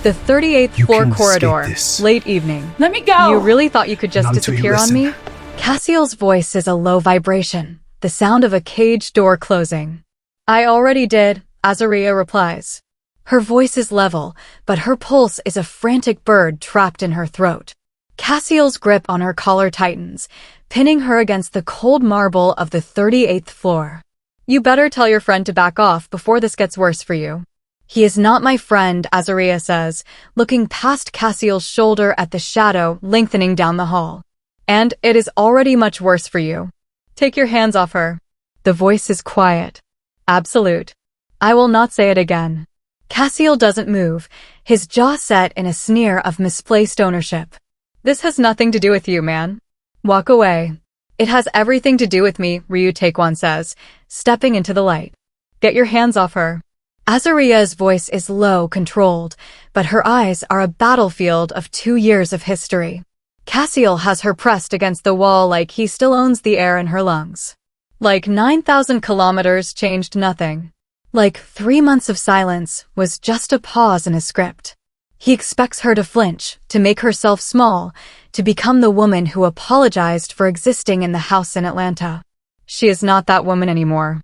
The 38th You floor can escape corridor, this. late evening. Let me go! You really thought you could just Not until you disappear on listen. me? Cassiel's voice is a low vibration, the sound of a cage door closing. I already did, Azaria replies. Her voice is level, but her pulse is a frantic bird trapped in her throat. Cassiel's grip on her collar tightens, pinning her against the cold marble of the 38th floor. You better tell your friend to back off before this gets worse for you. He is not my friend, Azaria says, looking past Cassiel's shoulder at the shadow lengthening down the hall. And it is already much worse for you. Take your hands off her. The voice is quiet. Absolute. I will not say it again. Cassiel doesn't move, his jaw set in a sneer of misplaced ownership. This has nothing to do with you, man. Walk away. It has everything to do with me, Ryu Taekwon says, stepping into the light. Get your hands off her. Azaria's voice is low, controlled, but her eyes are a battlefield of 2 years of history. Cassiel has her pressed against the wall like he still owns the air in her lungs. Like 9,000 kilometers changed nothing. Like 3 months of silence was just a pause in a script. He expects her to flinch, to make herself small, to become the woman who apologized for existing in the house in Atlanta. She is not that woman anymore.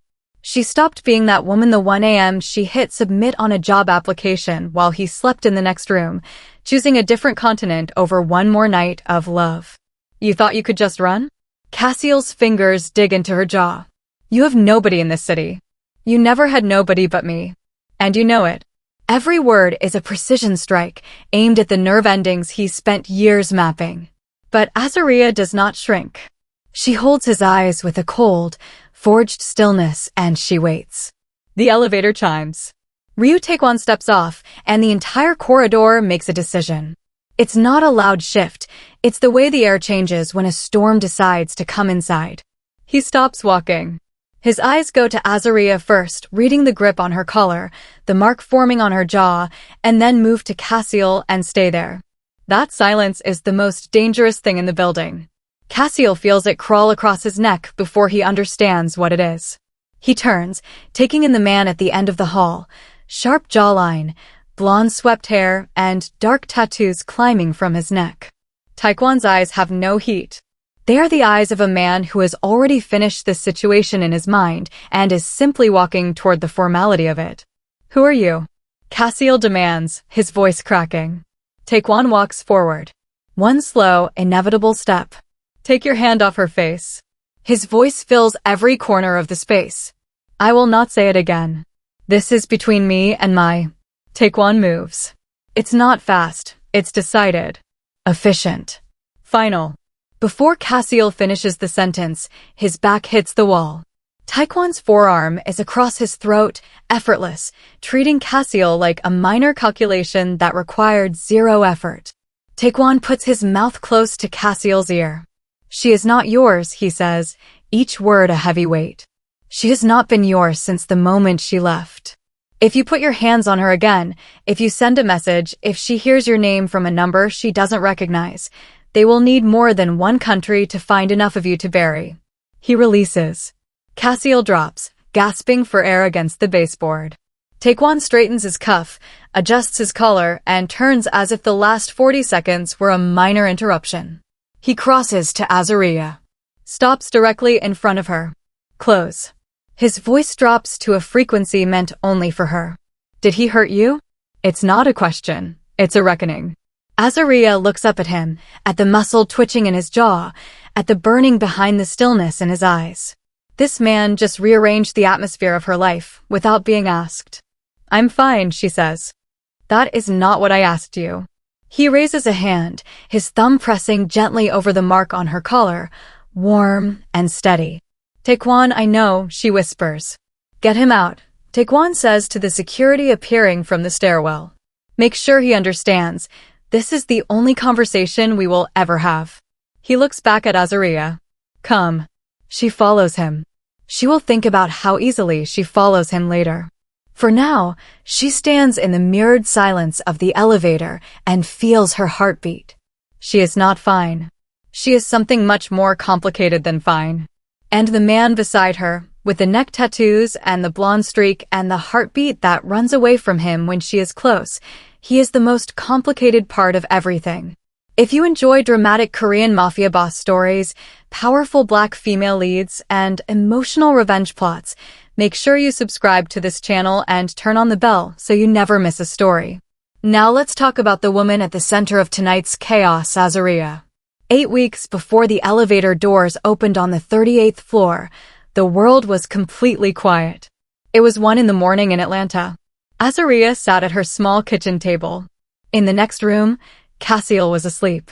She stopped being that woman the 1 a.m. she hit submit on a job application while he slept in the next room, choosing a different continent over one more night of love. You thought you could just run? Cassiel's fingers dig into her jaw. You have nobody in this city. You never had nobody but me. And you know it. Every word is a precision strike, aimed at the nerve endings he spent years mapping. But Azaria does not shrink. She holds his eyes with a cold, forged stillness, and she waits. The elevator chimes. Ryu Taekwon steps off, and the entire corridor makes a decision. It's not a loud shift, it's the way the air changes when a storm decides to come inside. He stops walking. His eyes go to Azaria first, reading the grip on her collar, the mark forming on her jaw, and then move to Cassiel and stay there. That silence is the most dangerous thing in the building. Cassiel feels it crawl across his neck before he understands what it is. He turns, taking in the man at the end of the hall, sharp jawline, blonde swept hair, and dark tattoos climbing from his neck. Taekwon's eyes have no heat. They are the eyes of a man who has already finished this situation in his mind and is simply walking toward the formality of it. Who are you? Cassiel demands, his voice cracking. Taekwon walks forward. One slow, inevitable step. Take your hand off her face. His voice fills every corner of the space. I will not say it again. This is between me and my... Taekwon moves. It's not fast, it's decided. Efficient. Final. Before Cassiel finishes the sentence, his back hits the wall. Taekwon's forearm is across his throat, effortless, treating Cassiel like a minor calculation that required zero effort. Taekwon puts his mouth close to Cassiel's ear. She is not yours, he says, each word a heavy weight. She has not been yours since the moment she left. If you put your hands on her again, if you send a message, if she hears your name from a number she doesn't recognize, they will need more than one country to find enough of you to bury. He releases. Cassiel drops, gasping for air against the baseboard. Taekwon straightens his cuff, adjusts his collar, and turns as if the last 40 seconds were a minor interruption. He crosses to Azaria. Stops directly in front of her. Close. His voice drops to a frequency meant only for her. Did he hurt you? It's not a question. It's a reckoning. Azaria looks up at him, at the muscle twitching in his jaw, at the burning behind the stillness in his eyes. This man just rearranged the atmosphere of her life, without being asked. I'm fine, she says. That is not what I asked you. He raises a hand, his thumb pressing gently over the mark on her collar, warm and steady. Taekwon, I know, she whispers. Get him out, Taekwon says to the security appearing from the stairwell. Make sure he understands. This is the only conversation we will ever have. He looks back at Azaria. Come. She follows him. She will think about how easily she follows him later. For now, she stands in the mirrored silence of the elevator and feels her heartbeat. She is not fine. She is something much more complicated than fine. And the man beside her, with the neck tattoos and the blonde streak and the heartbeat that runs away from him when she is close, He is the most complicated part of everything. If you enjoy dramatic Korean mafia boss stories, powerful black female leads, and emotional revenge plots, make sure you subscribe to this channel and turn on the bell so you never miss a story. Now let's talk about the woman at the center of tonight's chaos, Azaria. 8 weeks before the elevator doors opened on the 38th floor, the world was completely quiet. It was 1 a.m. in Atlanta. Azaria sat at her small kitchen table. In the next room, Cassiel was asleep.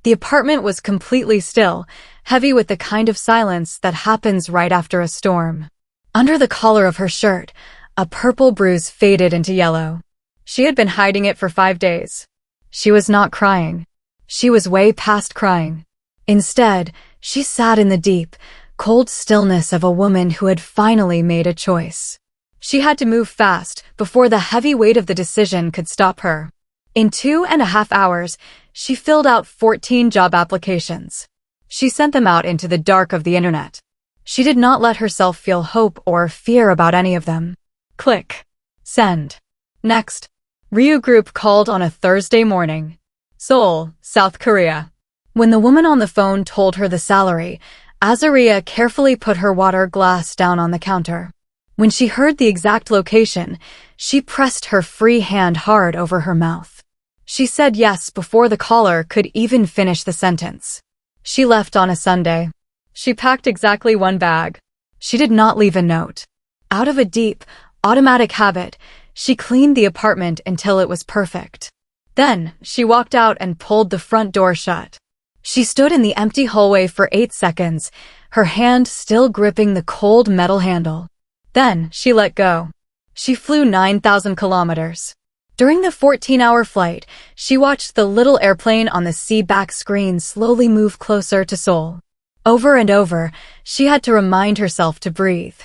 The apartment was completely still, heavy with the kind of silence that happens right after a storm. Under the collar of her shirt, a purple bruise faded into yellow. She had been hiding it for 5 days. She was not crying. She was way past crying. Instead, she sat in the deep, cold stillness of a woman who had finally made a choice. She had to move fast before the heavy weight of the decision could stop her. In 2.5 hours, she filled out 14 job applications. She sent them out into the dark of the internet. She did not let herself feel hope or fear about any of them. Click. Send. Next. Ryu Group called on a Thursday morning. Seoul, South Korea. When the woman on the phone told her the salary, Azaria carefully put her water glass down on the counter. When she heard the exact location, she pressed her free hand hard over her mouth. She said yes before the caller could even finish the sentence. She left on a Sunday. She packed exactly 1 bag. She did not leave a note. Out of a deep, automatic habit, she cleaned the apartment until it was perfect. Then, she walked out and pulled the front door shut. She stood in the empty hallway for 8 seconds, her hand still gripping the cold metal handle. Then, she let go. She flew 9,000 kilometers. During the 14-hour flight, she watched the little airplane on the seat-back screen slowly move closer to Seoul. Over and over, she had to remind herself to breathe.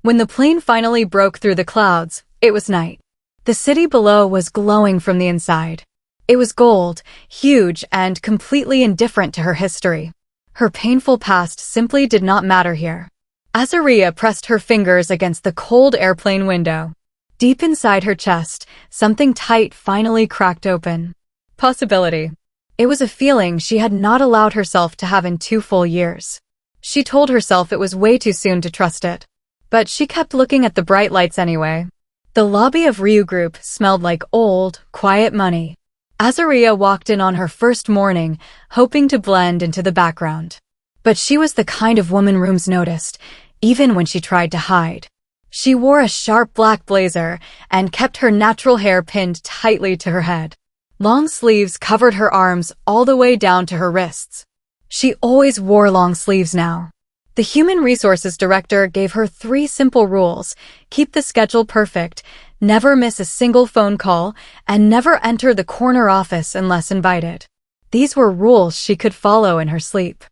When the plane finally broke through the clouds, it was night. The city below was glowing from the inside. It was gold, huge, and completely indifferent to her history. Her painful past simply did not matter here. Azaria pressed her fingers against the cold airplane window. Deep inside her chest, something tight finally cracked open. Possibility. It was a feeling she had not allowed herself to have in 2 full years. She told herself it was way too soon to trust it. But she kept looking at the bright lights anyway. The lobby of Ryu Group smelled like old, quiet money. Azaria walked in on her first morning, hoping to blend into the background. But she was the kind of woman rooms noticed, even when she tried to hide. She wore a sharp black blazer and kept her natural hair pinned tightly to her head. Long sleeves covered her arms all the way down to her wrists. She always wore long sleeves now. The human resources director gave her 3 simple rules: keep the schedule perfect, never miss a single phone call, and never enter the corner office unless invited. These were rules she could follow in her sleep.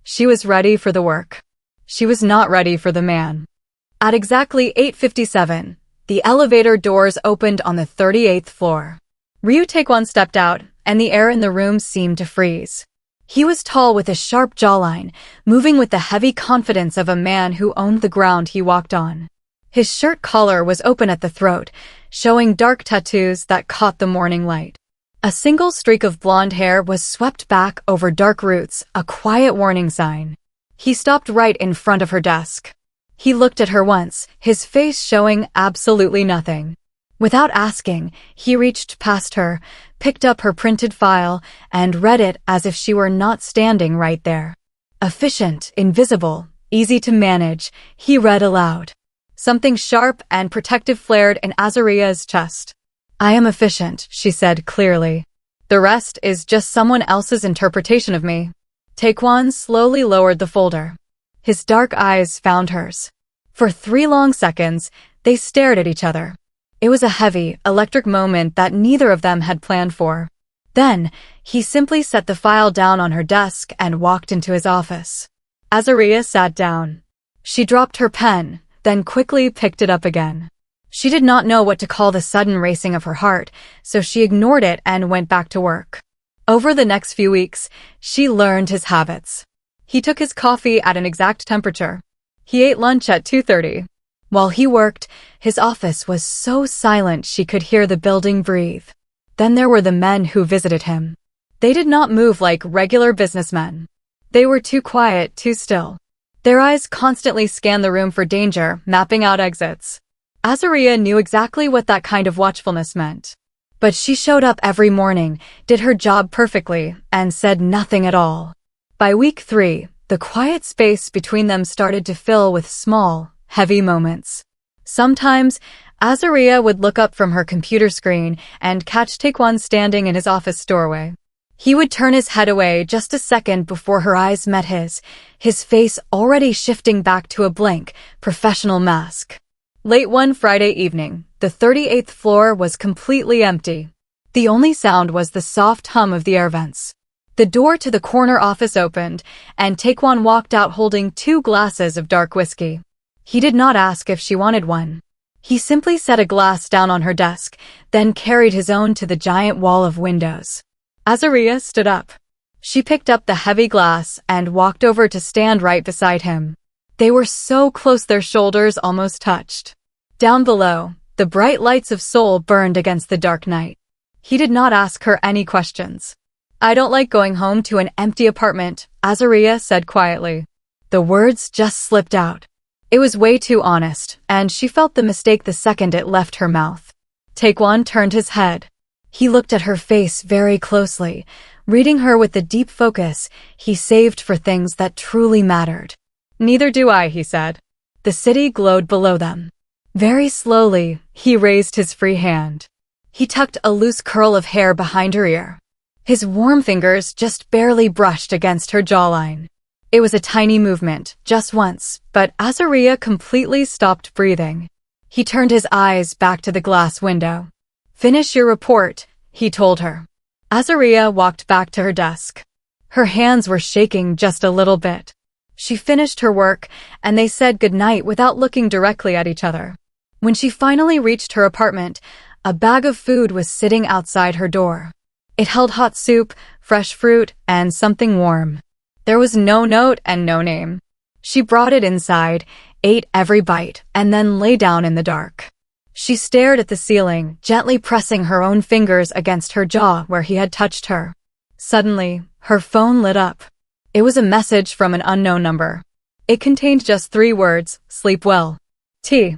She was ready for the work. She was not ready for the man. At exactly 8:57, the elevator doors opened on the 38th floor. Ryu Taekwon stepped out, and the air in the room seemed to freeze. He was tall with a sharp jawline, moving with the heavy confidence of a man who owned the ground he walked on. His shirt collar was open at the throat, showing dark tattoos that caught the morning light. A single streak of blonde hair was swept back over dark roots, a quiet warning sign. He stopped right in front of her desk. He looked at her once, his face showing absolutely nothing. Without asking, he reached past her, picked up her printed file, and read it as if she were not standing right there. Efficient, invisible, easy to manage, he read aloud. Something sharp and protective flared in Azaria's chest. I am efficient, she said clearly. The rest is just someone else's interpretation of me. Taekwon slowly lowered the folder. His dark eyes found hers. For 3 long seconds, they stared at each other. It was a heavy, electric moment that neither of them had planned for. Then, he simply set the file down on her desk and walked into his office. Azaria sat down. She dropped her pen, then quickly picked it up again. She did not know what to call the sudden racing of her heart, so she ignored it and went back to work. Over the next few weeks, she learned his habits. He took his coffee at an exact temperature. He ate lunch at 2:30. While he worked, his office was so silent she could hear the building breathe. Then there were the men who visited him. They did not move like regular businessmen. They were too quiet, too still. Their eyes constantly scanned the room for danger, mapping out exits. Azaria knew exactly what that kind of watchfulness meant. But she showed up every morning, did her job perfectly, and said nothing at all. By week 3, the quiet space between them started to fill with small, heavy moments. Sometimes, Azaria would look up from her computer screen and catch Tuan standing in his office doorway. He would turn his head away just a second before her eyes met his face already shifting back to a blank, professional mask. Late one Friday evening, the 38th floor was completely empty. The only sound was the soft hum of the air vents. The door to the corner office opened, and Tuan walked out holding 2 glasses of dark whiskey. He did not ask if she wanted one. He simply set a glass down on her desk, then carried his own to the giant wall of windows. Azaria stood up. She picked up the heavy glass and walked over to stand right beside him. They were so close their shoulders almost touched. Down below, the bright lights of Seoul burned against the dark night. He did not ask her any questions. "I don't like going home to an empty apartment," Azaria said quietly. The words just slipped out. It was way too honest, and she felt the mistake the second it left her mouth. Tuan turned his head. He looked at her face very closely, reading her with the deep focus he saved for things that truly mattered. "Neither do I," he said. The city glowed below them. Very slowly, he raised his free hand. He tucked a loose curl of hair behind her ear. His warm fingers just barely brushed against her jawline. It was a tiny movement, just once, but Azaria completely stopped breathing. He turned his eyes back to the glass window. "Finish your report," he told her. Azaria walked back to her desk. Her hands were shaking just a little bit. She finished her work, and they said goodnight without looking directly at each other. When she finally reached her apartment, a bag of food was sitting outside her door. It held hot soup, fresh fruit, and something warm. There was no note and no name. She brought it inside, ate every bite, and then lay down in the dark. She stared at the ceiling, gently pressing her own fingers against her jaw where he had touched her. Suddenly, her phone lit up. It was a message from an unknown number. It contained just 3 words, "Sleep well. T."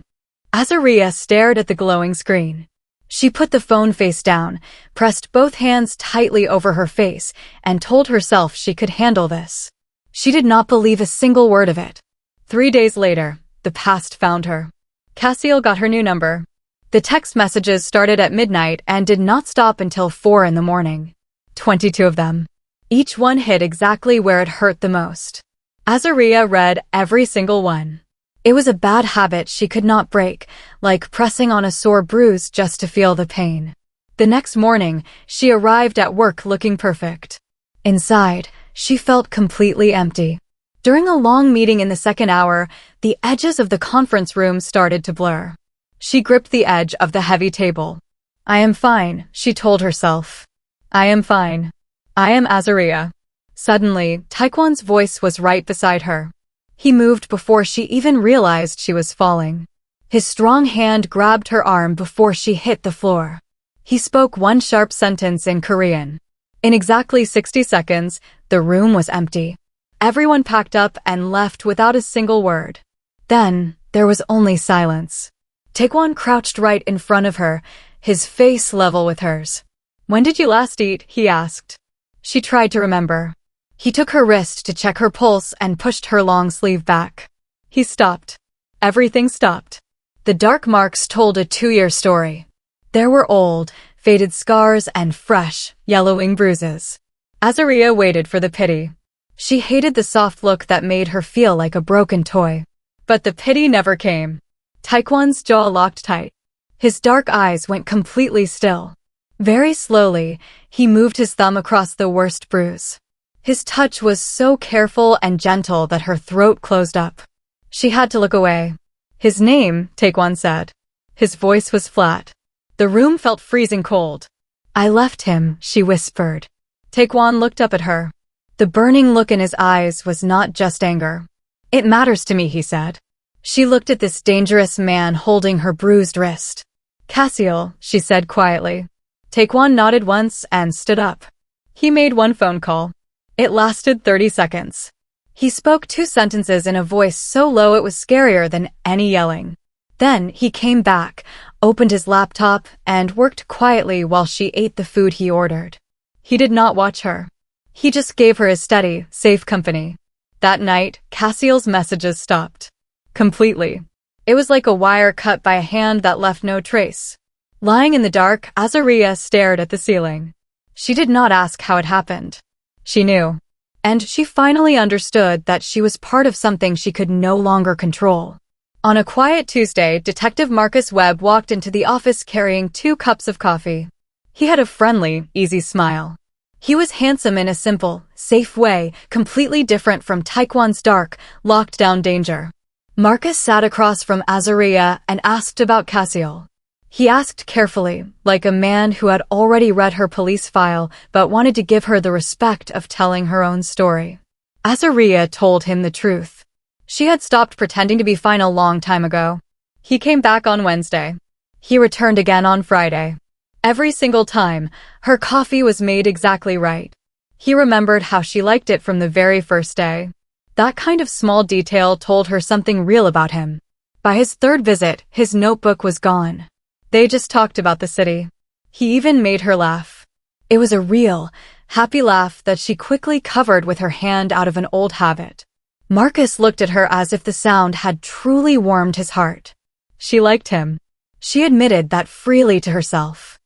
Azaria stared at the glowing screen. She put the phone face down, pressed both hands tightly over her face, and told herself she could handle this. She did not believe a single word of it. 3 days later, the past found her. Cassiel got her new number. The text messages started at midnight and did not stop until 4 in the morning. 22 of them. Each one hit exactly where it hurt the most. Azaria read every single one. It was a bad habit she could not break, like pressing on a sore bruise just to feel the pain. The next morning, she arrived at work looking perfect. Inside, she felt completely empty. During a long meeting in the second hour, the edges of the conference room started to blur. She gripped the edge of the heavy table. "I am fine," she told herself. "I am fine. I am Azaria." Suddenly, Tuan's voice was right beside her. He moved before she even realized she was falling. His strong hand grabbed her arm before she hit the floor. He spoke one sharp sentence in Korean. In exactly 60 seconds, the room was empty. Everyone packed up and left without a single word. Then, there was only silence. Tuan crouched right in front of her, his face level with hers. "When did you last eat?" he asked. She tried to remember. He took her wrist to check her pulse and pushed her long sleeve back. He stopped. Everything stopped. The dark marks told a 2-year story. There were old, faded scars and fresh, yellowing bruises. Azaria waited for the pity. She hated the soft look that made her feel like a broken toy. But the pity never came. Tuan's jaw locked tight. His dark eyes went completely still. Very slowly, he moved his thumb across the worst bruise. His touch was so careful and gentle that her throat closed up. She had to look away. "His name," Tuan said. His voice was flat. The room felt freezing cold. "I left him," she whispered. Tuan looked up at her. The burning look in his eyes was not just anger. "It matters to me," he said. She looked at this dangerous man holding her bruised wrist. "Cassiel," she said quietly. Taekwon nodded once and stood up. He made one phone call. It lasted 30 seconds. He spoke 2 sentences in a voice so low it was scarier than any yelling. Then he came back, opened his laptop, and worked quietly while she ate the food he ordered. He did not watch her. He just gave her his steady, safe company. That night, Cassiel's messages stopped. Completely. It was like a wire cut by a hand that left no trace. Lying in the dark, Azariah stared at the ceiling. She did not ask how it happened. She knew. And she finally understood that she was part of something she could no longer control. On a quiet Tuesday, Detective Marcus Webb walked into the office carrying 2 cups of coffee. He had a friendly, easy smile. He was handsome in a simple, safe way, completely different from Taekwon's dark, locked-down danger. Marcus sat across from Azariah and asked about Cassiel. He asked carefully, like a man who had already read her police file but wanted to give her the respect of telling her own story. Azariah told him the truth. She had stopped pretending to be fine a long time ago. He came back on Wednesday. He returned again on Friday. Every single time, her coffee was made exactly right. He remembered how she liked it from the very first day. That kind of small detail told her something real about him. By his 3rd visit, his notebook was gone. They just talked about the city. He even made her laugh. It was a real, happy laugh that she quickly covered with her hand out of an old habit. Marcus looked at her as if the sound had truly warmed his heart. She liked him. She admitted that freely to herself.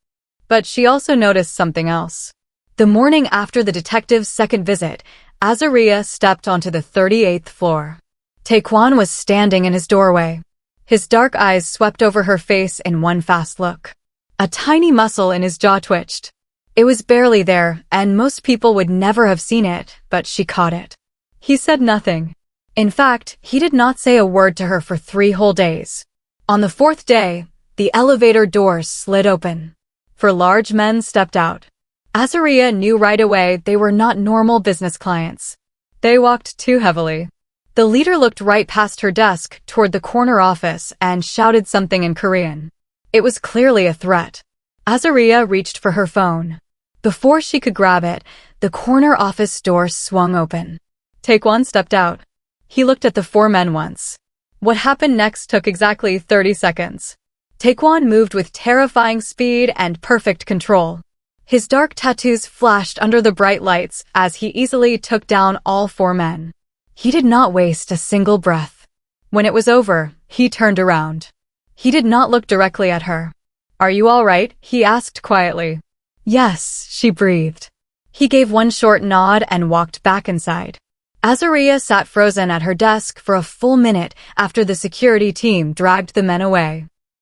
But she also noticed something else. The morning after the detective's 2nd visit, Azariah stepped onto the 38th floor. Taekwon was standing in his doorway. His dark eyes swept over her face in one fast look. A tiny muscle in his jaw twitched. It was barely there, and most people would never have seen it, but she caught it. He said nothing. In fact, he did not say a word to her for 3 whole days. On the 4th day, the elevator doors slid open. 4 large men stepped out. Azariah knew right away they were not normal business clients. They walked too heavily. The leader looked right past her desk toward the corner office and shouted something in Korean. It was clearly a threat. Azariah reached for her phone. Before she could grab it, the corner office door swung open. Taekwon stepped out. He looked at the 4 men once. What happened next took exactly 30 seconds. Taekwon moved with terrifying speed and perfect control. His dark tattoos flashed under the bright lights as he easily took down all 4 men. He did not waste a single breath. When it was over, he turned around. He did not look directly at her. "Are you all right?" he asked quietly. "Yes," she breathed. He gave one short nod and walked back inside. Azariah sat frozen at her desk for a full minute after the security team dragged the men away.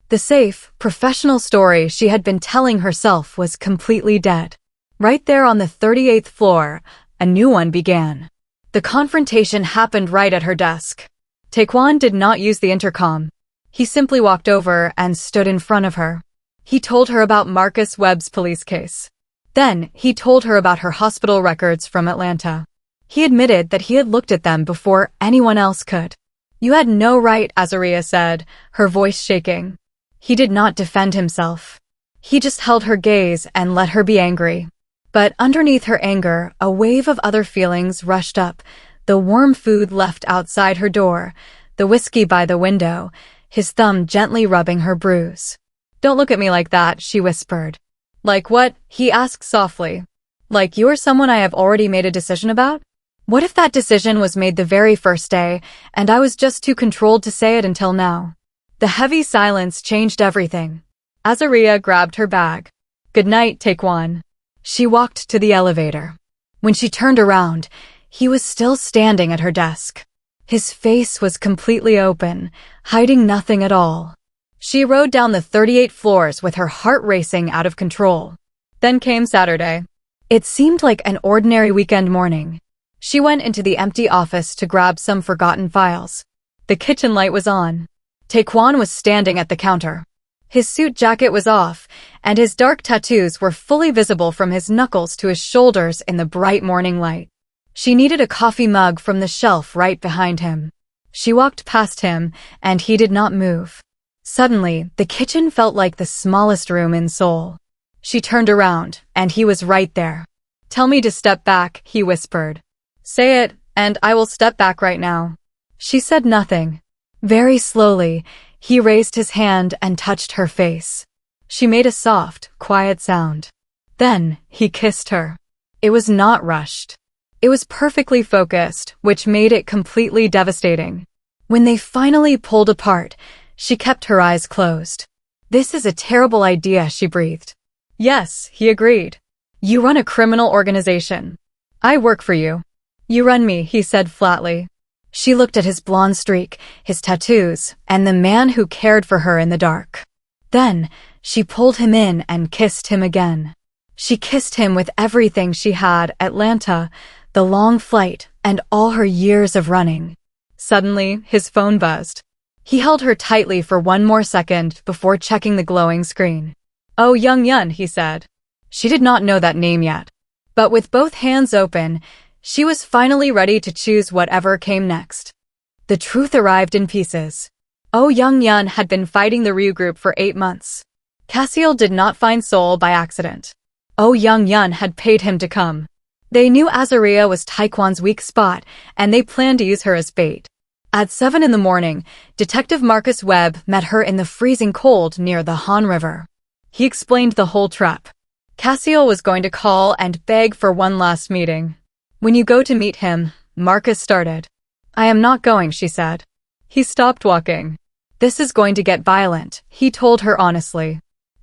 The safe, professional story she had been telling herself was completely dead. Right there on the 38th floor, a new one began. The confrontation happened right at her desk. Taekwon did not use the intercom. He simply walked over and stood in front of her. He told her about Marcus Webb's police case. Then, he told her about her hospital records from Atlanta. He admitted that he had looked at them before anyone else could. "You had no right," Azariah said, her voice shaking. He did not defend himself. He just held her gaze and let her be angry. But underneath her anger, a wave of other feelings rushed up. The warm food left outside her door, the whiskey by the window, his thumb gently rubbing her bruise. "Don't look at me like that," she whispered. "Like what?" he asked softly. "Like you are someone I have already made a decision about? What if that decision was made the very first day, and I was just too controlled to say it until now?" The heavy silence changed everything. Azariah grabbed her bag. "Good night, Taekwon." She walked to the elevator. When she turned around, he was still standing at her desk. His face was completely open, hiding nothing at all. She rode down the 38 floors with her heart racing out of control. Then came Saturday. It seemed like an ordinary weekend morning. She went into the empty office to grab some forgotten files. The kitchen light was on. Taekwon was standing at the counter. His suit jacket was off, and his dark tattoos were fully visible from his knuckles to his shoulders in the bright morning light. She needed a coffee mug from the shelf right behind him. She walked past him, and he did not move. Suddenly, the kitchen felt like the smallest room in Seoul. She turned around, and he was right there. "Tell me to step back," he whispered. "Say it, and I will step back right now." She said nothing. Very slowly, he raised his hand and touched her face. She made a soft, quiet sound. Then, he kissed her. It was not rushed. It was perfectly focused, which made it completely devastating. When they finally pulled apart, she kept her eyes closed. "This is a terrible idea," she breathed. "Yes," he agreed. "You run a criminal organization. I work for you." "You run me," he said flatly. She looked at his blonde streak, his tattoos, and the man who cared for her in the dark. Then, she pulled him in and kissed him again. She kissed him with everything she had: Atlanta, the long flight, and all her years of running. Suddenly, his phone buzzed. He held her tightly for one more second before checking the glowing screen. "Oh, Young Yun," he said. She did not know that name yet. But with both hands open, she was finally ready to choose whatever came next. The truth arrived in pieces. Oh Young Yun had been fighting the Ryu group for 8 months. Cassiel did not find Seoul by accident. Oh Young Yun had paid him to come. They knew Azaria was Taekwon's weak spot, and they planned to use her as bait. At 7 in the morning, Detective Marcus Webb met her in the freezing cold near the Han River. He explained the whole trap. Cassiel was going to call and beg for one last meeting. "When you go to meet him," Marcus started. "I am not going," she said. He stopped walking. "This is going to get violent," he told her honestly.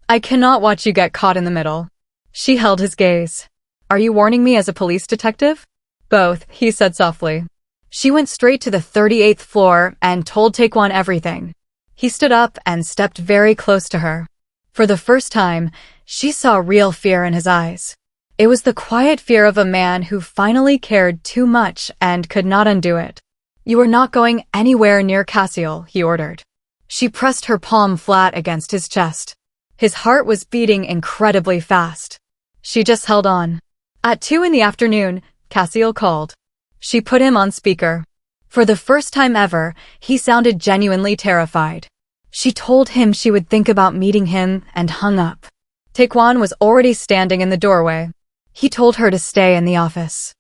"I cannot watch you get caught in the middle." She held his gaze. "Are you warning me as a police detective?" "Both," he said softly. She went straight to the 38th floor and told Taekwon everything. He stood up and stepped very close to her. For the first time, she saw real fear in his eyes. It was the quiet fear of a man who finally cared too much and could not undo it. "You are not going anywhere near Cassiel," he ordered. She pressed her palm flat against his chest. His heart was beating incredibly fast. She just held on. At 2 in the afternoon, Cassiel called. She put him on speaker. For the first time ever, he sounded genuinely terrified. She told him she would think about meeting him and hung up. Taekwon was already standing in the doorway. He told her to stay in the office.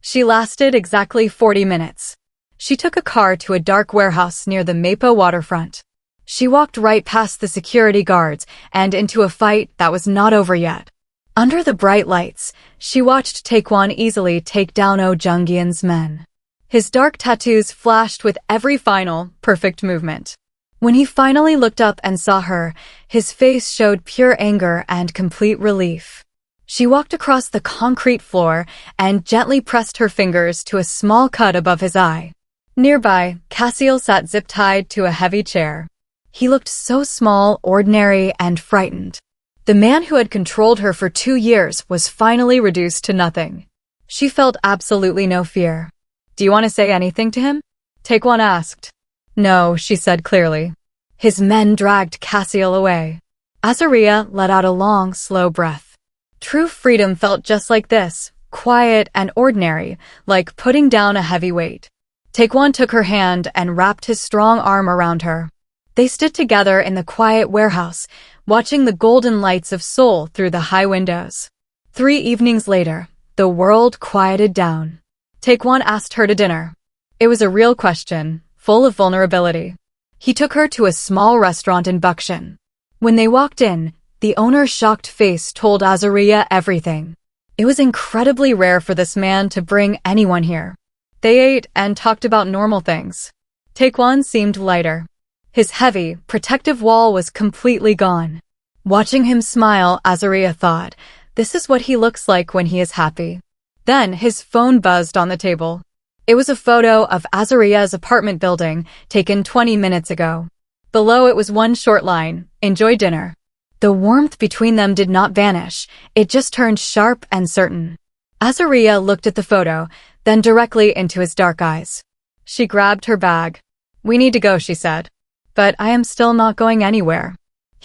She lasted exactly 40 minutes. She took a car to a dark warehouse near the Mapo waterfront. She walked right past the security guards and into a fight that was not over yet. Under the bright lights, she watched Taekwon easily take down Oh Jung-gyeon's men. His dark tattoos flashed with every final, perfect movement. When he finally looked up and saw her, his face showed pure anger and complete relief. She walked across the concrete floor and gently pressed her fingers to a small cut above his eye. Nearby, Cassiel sat zip-tied to a heavy chair. He looked so small, ordinary, and frightened. The man who had controlled her for 2 years was finally reduced to nothing. She felt absolutely no fear. "Do you want to say anything to him?" Taekwon asked. "No," she said clearly. His men dragged Cassiel away. Azaria let out a long, slow breath. True freedom felt just like this, quiet and ordinary, like putting down a heavy weight. Taekwon took her hand and wrapped his strong arm around her. They stood together in the quiet warehouse, watching the golden lights of Seoul through the high windows. 3 evenings later, the world quieted down. Taekwon asked her to dinner. It was a real question, full of vulnerability. He took her to a small restaurant in Bukshin. When they walked in, the owner's shocked face told Azaria everything. It was incredibly rare for this man to bring anyone here. They ate and talked about normal things. Taekwon seemed lighter. His heavy, protective wall was completely gone. Watching him smile, Azaria thought, this is what he looks like when he is happy. Then his phone buzzed on the table. It was a photo of Azaria's apartment building, taken 20 minutes ago. Below it was one short line, "Enjoy dinner." The warmth between them did not vanish, it just turned sharp and certain. Azaria looked at the photo, then directly into his dark eyes. She grabbed her bag. "We need to go," she said. "But I am still not going anywhere."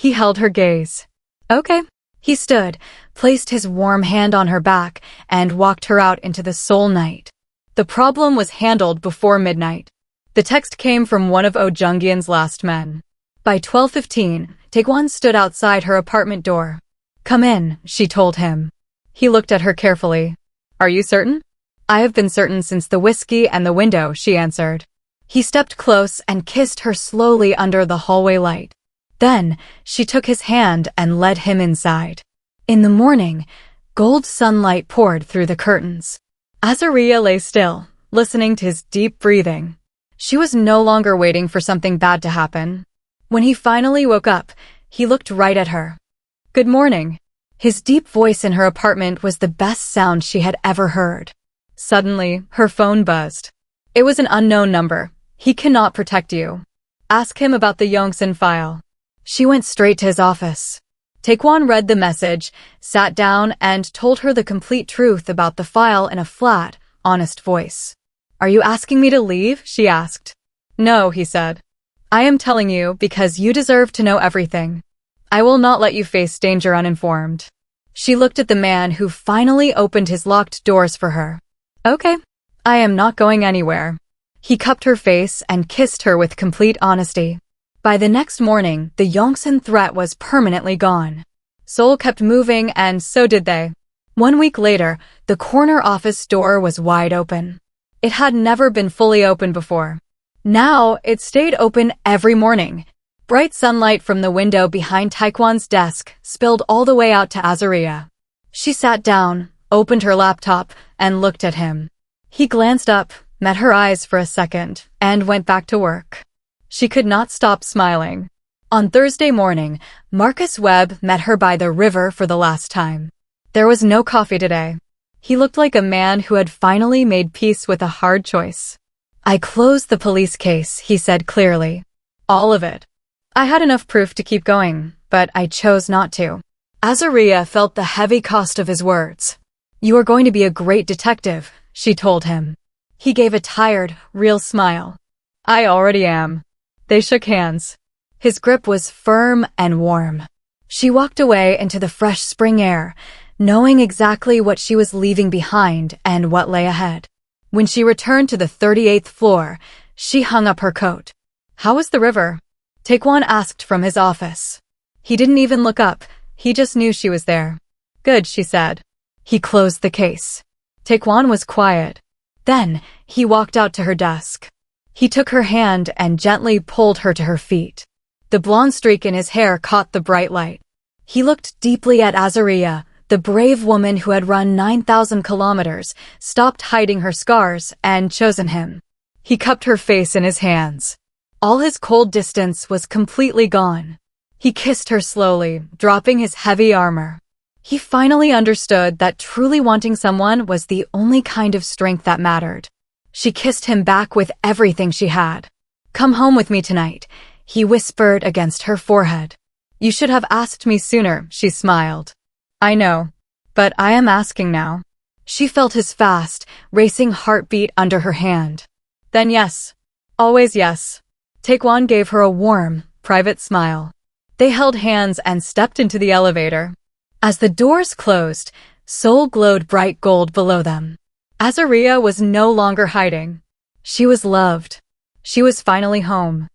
He held her gaze. "Okay." He stood, placed his warm hand on her back, and walked her out into the Seoul night. The problem was handled before midnight. The text came from one of Oh Jung-gyeon's last men. By 12:15, Taekwon stood outside her apartment door. Come in, she told him. He looked at her carefully. Are you certain? I have been certain since the whiskey and the window, she answered. He stepped close and kissed her slowly under the hallway light. Then, she took his hand and led him inside. In the morning, gold sunlight poured through the curtains. Azaria lay still, listening to his deep breathing. She was no longer waiting for something bad to happen. When he finally woke up, he looked right at her. Good morning. His deep voice in her apartment was the best sound she had ever heard. Suddenly, her phone buzzed. It was an unknown number. He cannot protect you. Ask him about the Yongsan file. She went straight to his office. Tuan read the message, sat down, and told her the complete truth about the file in a flat, honest voice. Are you asking me to leave? She asked. No, he said. I am telling you because you deserve to know everything. I will not let you face danger uninformed. She looked at the man who finally opened his locked doors for her. Okay, I am not going anywhere. He cupped her face and kissed her with complete honesty. By the next morning, the Yongsan threat was permanently gone. Seoul kept moving, and so did they. 1 week later, the corner office door was wide open. It had never been fully open before. Now, it stayed open every morning. Bright sunlight from the window behind Tuan's desk spilled all the way out to Azaria. She sat down, opened her laptop, and looked at him. He glanced up, met her eyes for a second, and went back to work. She could not stop smiling. On Thursday morning, Marcus Webb met her by the river for the last time. There was no coffee today. He looked like a man who had finally made peace with a hard choice. I closed the police case, he said clearly. All of it. I had enough proof to keep going, but I chose not to. Azaria felt the heavy cost of his words. You are going to be a great detective, she told him. He gave a tired, real smile. I already am. They shook hands. His grip was firm and warm. She walked away into the fresh spring air, knowing exactly what she was leaving behind and what lay ahead. When she returned to the 38th floor, she hung up her coat. How was the river? Tuan asked from his office. He didn't even look up, he just knew she was there. Good, she said. He closed the case. Tuan was quiet. Then, he walked out to her desk. He took her hand and gently pulled her to her feet. The blonde streak in his hair caught the bright light. He looked deeply at Azaria, the brave woman who had run 9,000 kilometers, stopped hiding her scars, and chosen him. He cupped her face in his hands. All his cold distance was completely gone. He kissed her slowly, dropping his heavy armor. He finally understood that truly wanting someone was the only kind of strength that mattered. She kissed him back with everything she had. Come home with me tonight, he whispered against her forehead. You should have asked me sooner, she smiled. I know, but I am asking now. She felt his fast, racing heartbeat under her hand. Then yes, always yes. Tuan gave her a warm, private smile. They held hands and stepped into the elevator. As the doors closed, Seoul glowed bright gold below them. Azaria was no longer hiding. She was loved. She was finally home.